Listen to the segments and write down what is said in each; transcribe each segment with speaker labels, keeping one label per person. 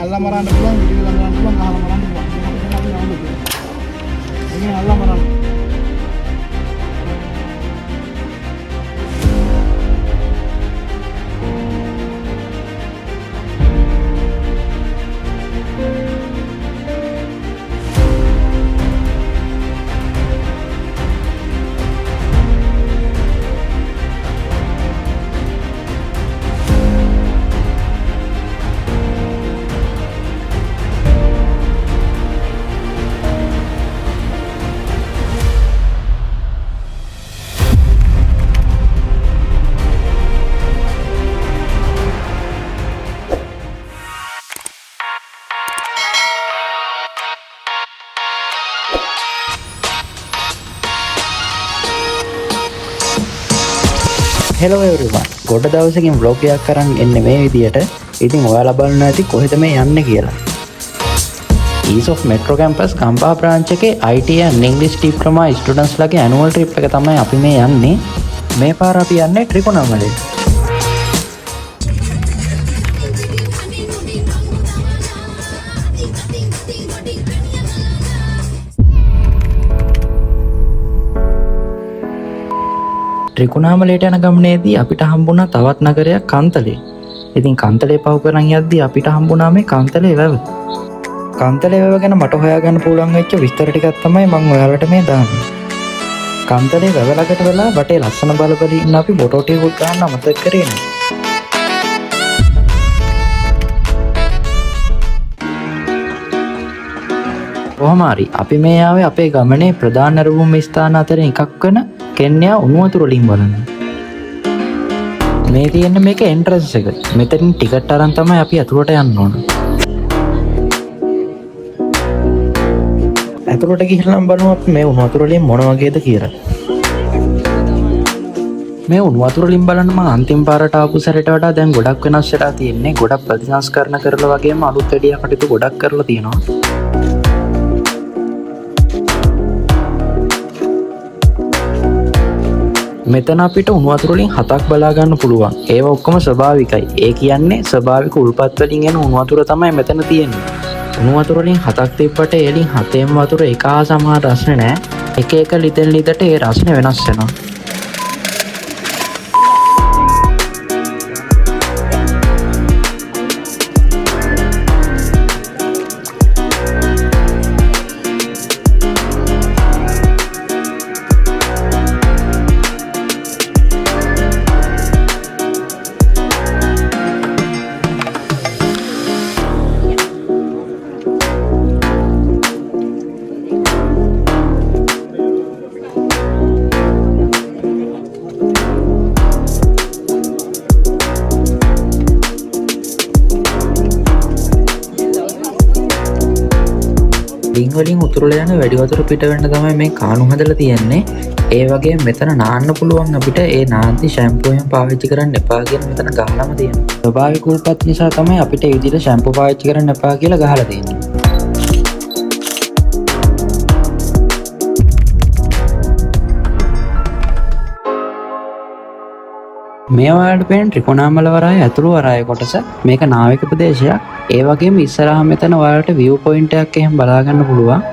Speaker 1: අල්ලා මරන්න පුළුවන්, විදිහ ළඟ යන්න පුළුවන්, අහලා මරන්න පුළුවන්. මේක තමයි අපි යවන්නේ. මේකෙන් අල්ලා මරන්න.
Speaker 2: හෙලෝ එවරිවන්, ගොඩ දවසකින් ව්ලොග් එකක් කරන් එන්නේ මේ විදියට. ඉතින් ඔයාලා බලන්න ඇති කොහෙද මේ යන්නේ කියලා. East of Metro Campus Gampaha branch එකේ IT and English Diploma students ලගේ annual trip එක තමයි අපි මේ යන්නේ. මේ පාර අපි යන්නේ ත්‍රිකුණාමලේ. ත්‍රිකුණාමලයට යන ගමනේදී අපිට හම්බුණා තවත් නගරයක් කන්තලේ. ඉතින් කන්තලේ පහු කරන් යද්දී අපිට හම්බුණා මේ කන්තලේ වැව. කන්තලේ වැව ගැන මට හොයාගන්න පුළුවන් වෙච්ච විස්තර ටිකක් තමයි මම ඔයාලට මේ දාන්නේ. කන්තලේ වැව ළඟට වෙලා වටේ ලස්සන බල ඉන්න අපි ෆොටෝ ටිකක් ගන්න අමතක කරේ නෑ. කොහොම හරි අපි මේ ආවේ අපේ ගමනේ ප්‍රධාන අරමුණු ස්ථාන අතරින් එකක් වෙන කෙන්යා උණු වතුර වලින් බලන්න. මේ තියෙන්නේ මේක එන්ට්‍රන්ස් එක. මෙතනින් ටිකට් අරන් තමයි අපි ඇතුළට යන්න ඕන. ඇතුළට ගිහිල්ලා බලමු අපි මේ උණු වතුර වලින් මොන වගේද කියලා. මේ උණු වතුර වලින් බලන්න මම අන්තිම පාරට ආපු සැරේට වඩා දැන් ගොඩක් වෙනස් වෙලා තියෙන්නේ. ගොඩක් ප්‍රතිසංස්කරණ කරලා වගේම අලුත් වැඩියා කටයුතු ගොඩක් කරලා තියෙනවා. මෙතන අපිට උණු වතුර වලින් 7ක් බලා ගන්න පුළුවන්. ඒවා ඔක්කොම ස්වභාවිකයි. ඒ කියන්නේ ස්වභාවික උල්පත් වලින් එන උණු වතුර තමයි මෙතන තියෙන්නේ. උණු වතුර වලින් 7ක් තිබ්බට ඒලින් 7ෙම වතුර එක හා සමාන රසනේ නෑ. එක එක ලිටර් ලිටරට ඒ රසනේ වෙනස් වෙනවා. ඩිං වලින් උතුරලා යන වැඩි වතුර පිට වෙන්න තමයි මේ කාණු හදලා තියෙන්නේ. ඒ වගේම මෙතන නාන්න පුළුවන් අපිට. ඒ නාන්ති ෂැම්පූ එකම පාවිච්චි කරන්න එපා කියලා මෙතන ගහලාම තියෙනවා. ස්වභාවික උල්පත් නිසා තමයි අපිට මේ විදිහට ෂැම්පූ පාවිච්චි කරන්න එපා කියලා ගහලා තියෙන්නේ. මේ ඔයාලට පේන ත්‍රිකුණාමල වරාය ඇතුළු වරාය කොටස. මේක නාවික ප්‍රදේශයක්. ඒ වගේම ඉස්සරහා මෙතන ඔයාලට view point එකක් එහෙම බලා ගන්න පුළුවන්.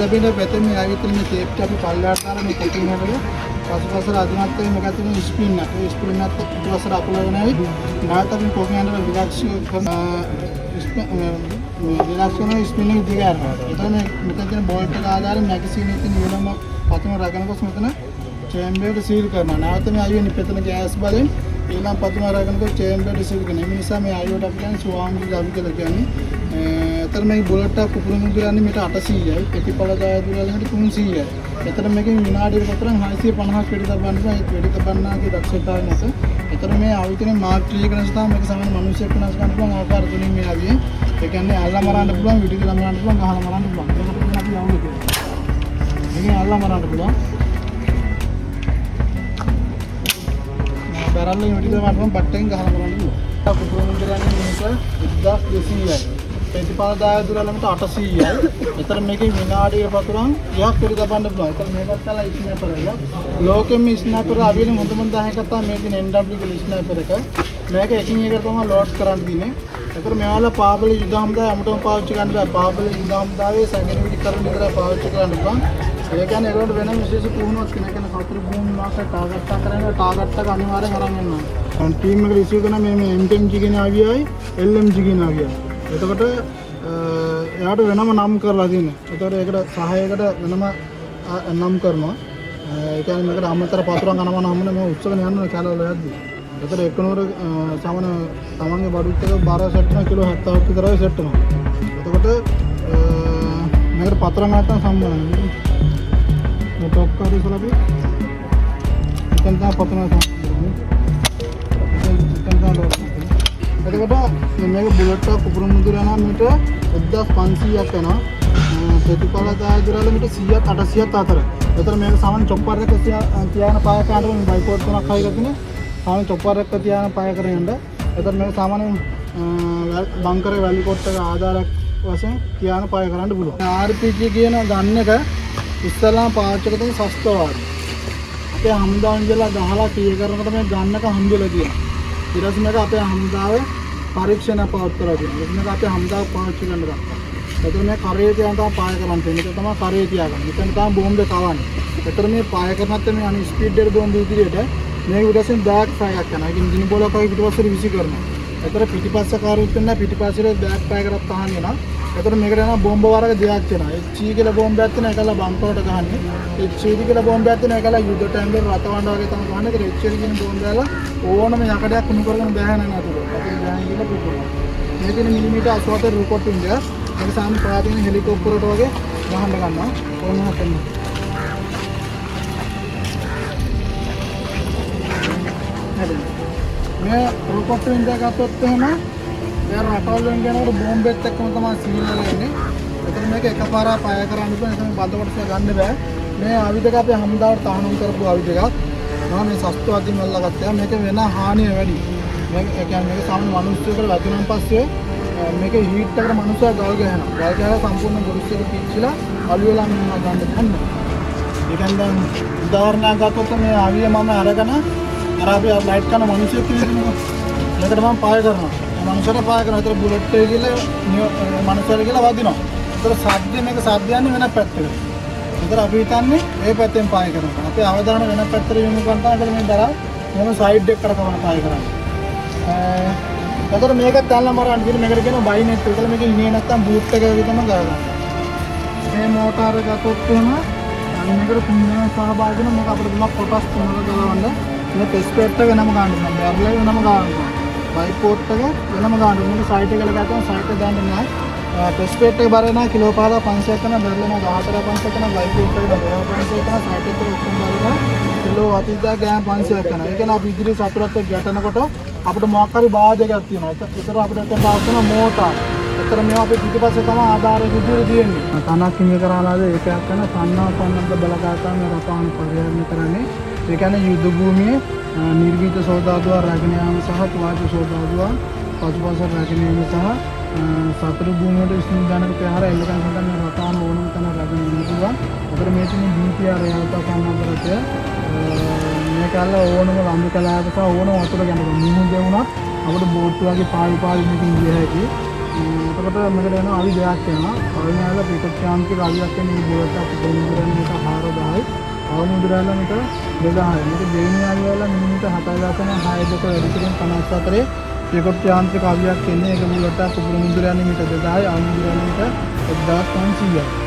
Speaker 1: ලැබෙන පැතේ මේ ආයතන මේ ටේප් අපි පල්ලෙහාට දාලා මේ කටින් එකට පසුපසට අදිනත් මේ මෙතන තියෙන ස්ප්‍රින් එක. ඒ ස්ප්‍රින් එකත් පිටවසට අකුලගෙන ඇවි. නැවත අපි කොහේ යනවා රිලැක්ස් කරන රිලැක්ස් කරන ස්ප්‍රින් එක දිග යනවා. එතන මෙතන තියෙන බෝල්ට් එක ආදාරෙන් මැගසින් එකේ නියලම පතම රගනකොස් මෙතන චේම්බර් එක සීල් කරනවා. නැවත මේ ආයෙ මෙතන ගෑස් බලෙන් ඊළඟ පතම රගනකොස් චේම්බර් එක සීල් කරනවා. මේ නිසා මේ ආයෙට අපි කියන්නේ ස්වාම්ගි අපි කියලා කියන්නේ. එතන මේ බුලට් එක කුපුරු මුදුරන්නේ මීට 800යි ප්‍රතිපල දාය දුරලකට 300යි. එතන මේකෙන් විනාඩියකට විතරක් 650ක් වෙඩි තබන්න පුළුවන්. ඒ වෙඩි තබන්නාගේ දක්ෂතාවය නැත. එතන මේ ආයතනයේ මාක් ක්‍රියේෂන් තමයි මේක සමාන මිනිස්සුෙක් වෙනස් කරන්න පුළුවන් ආකාර තුنين මේ ආවියේ. ඒ කියන්නේ අල්ලා මරන්න පුළුවන්, විඩි ගලා මරන්න පුළුවන්, ගහලා මරන්න පුළුවන්. ඒකට අපි යවුනේ කියලා. මේකෙන් අල්ලා මරන්න පුළුවන්. බැරල්ලෙන් විඩි ගලා මරන්න පුළුවන්, බට්ටෙන් ගහලා මරන්න පුළුවන්. කුපුරු මුදුරන්නේ මේක 1200යි. ප්‍රතිපල දාය දුරලකට 800යි. එතන මේකේ විනාඩියක පතුරන් 30ක් වෙඩි තබන්න පුළුවන්. එතන මේකත් තලා ස්නයිපර් එක. ලෝකෙම ස්නයිපර් අවියෙන් හොඳම 10ක් ගත්තා මේ දින NW කියලා ස්නයිපර් එක. මේක එකින් එකට තමයි ලෝඩ් කරන්න තියෙන්නේ. ඒතර මෙයාලා පාබල යුද හමුදා අමුතම පාවිච්චි කරන්න බෑ. පාබල යුද හමුදාවේ සංගණන විදි කරන විතරයි පාවිච්චි කරන්න පුළුවන්. ඒ කියන්නේ ඒකට වෙන විශේෂ පුහුණුවක් කෙනෙක් කතර භූමි මාස ටාගට් එක කරන්නේ ටාගට් එක අනිවාර්යෙන් අරන් යන්න ඕනේ. අන් ටීම් එකට ඉෂුව කරන මේ MTMG කියන ආවියයි LMG කියන ආවියයි. එතකොට එයාට වෙනම නම් කරලා තියෙනවා. ඒතකොට ඒකට සහායයකට වෙනම නම් කරනවා. ඒ කියන්නේ මේකට අමතර පතුරන් ගන්නවම හැමෝම මම උත්සවන යනවා කැලවල යද්දි. ඒතර එකනෝර සමන තමන්ගේ බඩුත් එක බාර සෙට් කරන කිලෝ 70ක් විතරයි සෙට් වෙනවා. එතකොට මේකට පතුරන් ගන්න සම්බන්ධයි. මේ ටොප් කාර්යය සලපි. එතන තමයි පතුරන් සම්බන්ධයි. එතකොට මේක බුලට් එක කුපුරු මුදුර යනවා මීටර් 1500ක් යනවා. ප්‍රතිපල දාය දුරල මීටර් 100ක් 800ක් අතර. එතන මේක සාමාන්‍ය චොප්පර් එක තියාන පාය කරනකොට මේ බයිපෝඩ් තුනක් හයි කරගෙන සාමාන්‍ය චොප්පර් එක තියාන පාය කරගෙන යන්න. එතන මේක සාමාන්‍ය බංකරේ වැලි කොට් එක ආධාරයක් වශයෙන් තියාන පාය කරන්න පුළුවන්. RPG කියන ගන් එක ඉස්සල්ලාම පාවිච්චි කරන සස්තවාදී. අපේ හමුදාන් ඉඳලා ගහලා කී කරනකොට මේ ගන් එක හම්බෙලා තියෙනවා. ඊට පස්සේ මේක අපේ හමුදාවේ පරීක්ෂණ පවත්වලා තියෙනවා. මේක අපේ හමුදාව පාවිච්චි කරන්න ගත්තා. එතකොට මේ කරේ තියන තමයි පාය කරන්න තියෙන්නේ. ඒක තමයි කරේ තියාගන්න. මෙතන තමයි බෝම්බේ කවන්නේ. එතකොට මේ පාය කරනත් මේ අනි ස්පීඩ් එක බෝම්බ විදිහට මේ උඩසින් බෑක් ෆයර් එකක් කරනවා. ඒකින් දින බෝලක් වගේ පිටිපස්සට විසි කරනවා. එතකොට පිටිපස්ස කාරුත් වෙනවා පිටිපස්සේ බෑක් ෆයර් කරත් අහන්න වෙනවා. එතකොට මේකට යනවා බෝම්බ වර්ග දෙකක් තියෙනවා. HE කියලා බෝම්බයක් තියෙනවා. ඒකලා බම්පරට ගහන්නේ. HE කියලා බෝම්බයක් තියෙනවා. ඒකලා යුද ටැංගර් රතවඬ වගේ තමයි ගහන්නේ. ඒක HE කියන බෝම්බයල ඕනම යකඩයක් කුණු කරගෙන බෑහන නේද? අපි ගහන කියලා පුපුරනවා. මේකේ මිලිමීටර් 84 රූපොට් ඉන්දියා. මේක සාමාන්‍ය පාදින හෙලිකොප්ටර් වලට වගේ ගහන්න ගන්නවා. ඕනම කරනවා. හරි. මේ රොකට් ඉන්දියා ගත්තොත් එහෙම එයා රටවල් වලින් යනකොට බෝම්බෙත් එක්කම තමයි සිවිල් එන්නේ. ඒතර මේක එකපාරක් පය කරන්න බෑ. ඒක බඳ කොටස ගන්න බෑ. මේ ආයුධක අපි හමුදාවට තහනම් කරපු ආයුධයක්. මම මේ සස්තුවාදීන් වල ගත්තා. මේක වෙන හානිය වැඩි. මේක ඒ කියන්නේ මේක සාමාන්‍ය මිනිස්සුන්ට වැදුනන් පස්සේ මේක හීට් එකට මිනිස්සු ගල් ගහනවා. ගල් ගහලා සම්පූර්ණ ගොරුස් එක පිච්චිලා අලු වෙලා මම ගන්න දෙන්න. ඒ කියන්නේ දැන් උදාහරණයක් ගත්තොත් මේ ආවිය මම අරගෙන අර අපි ලයිට් කරන මිනිස්සු කිව්වනේ. මේකට මම පාය කරනවා. මනුස්සයට පාය කරනවා. ඒතර බුලට් එක ගිහලා මනුස්සයට ගිහලා වදිනවා. ඒතර සද්ද මේක සද්ද යන්නේ වෙන පැත්තකට. ඒතර අපි හිතන්නේ මේ පැත්තෙන් පාය කරනවා. අපි අවධානය වෙන පැත්තට යොමු කරනවා. ඒතර මේ දරා මොන සයිඩ් එකකට තමයි පාය කරන්නේ. ඒතර මේක දැල්ලා මරන්න කියන මේකට කියනවා බයිනෙට්. ඒතර මේක ඉන්නේ නැත්තම් බූට් එක විතරම ගලනවා. මේ මෝටාර ගත්තොත් එහෙම මේකට තුන්දෙනා සහභාගී වෙන මේක අපිට දුන්නා කොටස් තුනකට ගලවන්න. මේ ටෙස්ට් එක වෙනම ගන්න ඕනේ. බැරල් එක වෙනම ගන්න ඕනේ. බයිපෝට් එක වෙනම ගන්න ඕනේ. මේක සයිට් එකට ගත්තම සයිට් එක දාන්න නෑ. ටෙස්ට් එක බරේ නෑ කිලෝ 500ක් කරන බැරල් එක 14,500 කරන බයිපෝට් එක 12,500 කරන සයිට් එකට ඔක්කොම දාලා කිලෝ 80ක් ගෑම් 500ක් කරන. ඒ කියන්නේ අපි ඉදිරි සතුරත් එක්ක ගැටෙනකොට අපිට මොකක් හරි බාධකයක් තියෙනවා. ඒතර අපිට එතන දාන්න මෝටාර. ඒතර මේවා අපි පිටිපස්සේ තමයි ආධාරය විදිහට තියෙන්නේ. තනක් ඉන්නේ කරාලාද ඒකයක් කරන සන්නා සම්බන්ධ බලකාකාම රසායන පරිහරණය කරන්නේ. ඒ කියන්නේ යුද භූමියේ නිර්විත සෝදාදුව රැගෙන යාම සහ වාජ සෝදාදුව පසුපස රැගෙන යාම සහ සතර භූමියට ස්නිග්ධානක ප්‍රහාර එල්ලකන් සඳහන් රසායන ඕනම තැන රැගෙන යන්න පුළුවන්. අතර මේ තියෙන BPR යාවතා සම්බන්ධරතය මේ කාලේ ඕනම ලම්බි කලාවක සහ ඕනම වතුර ගැනීම මුහුණ දෙවුණත් අපිට බෝට් වගේ පාවි මේකින් ගිය හැකි. එතකොට මේකට වෙන අවි දෙයක් වෙනවා. අවි වල පිටත් යාන්ත්‍රික අවියක් වෙන මේ බෝට් අපිට දෙන්නේ මේක 4000යි. අවමුද්‍රාල මීටර 2000යි. මේක දෙයිනියාගේ වල මිලිමීටර 7,602 වැඩි කිරීම 54. පිටත් යාන්ත්‍රික අවියක් එන්නේ ඒක මුලට පුපුරු මුද්‍රාන්නේ මීටර 2000යි. අවමුද්‍රාල මීටර 1500යි.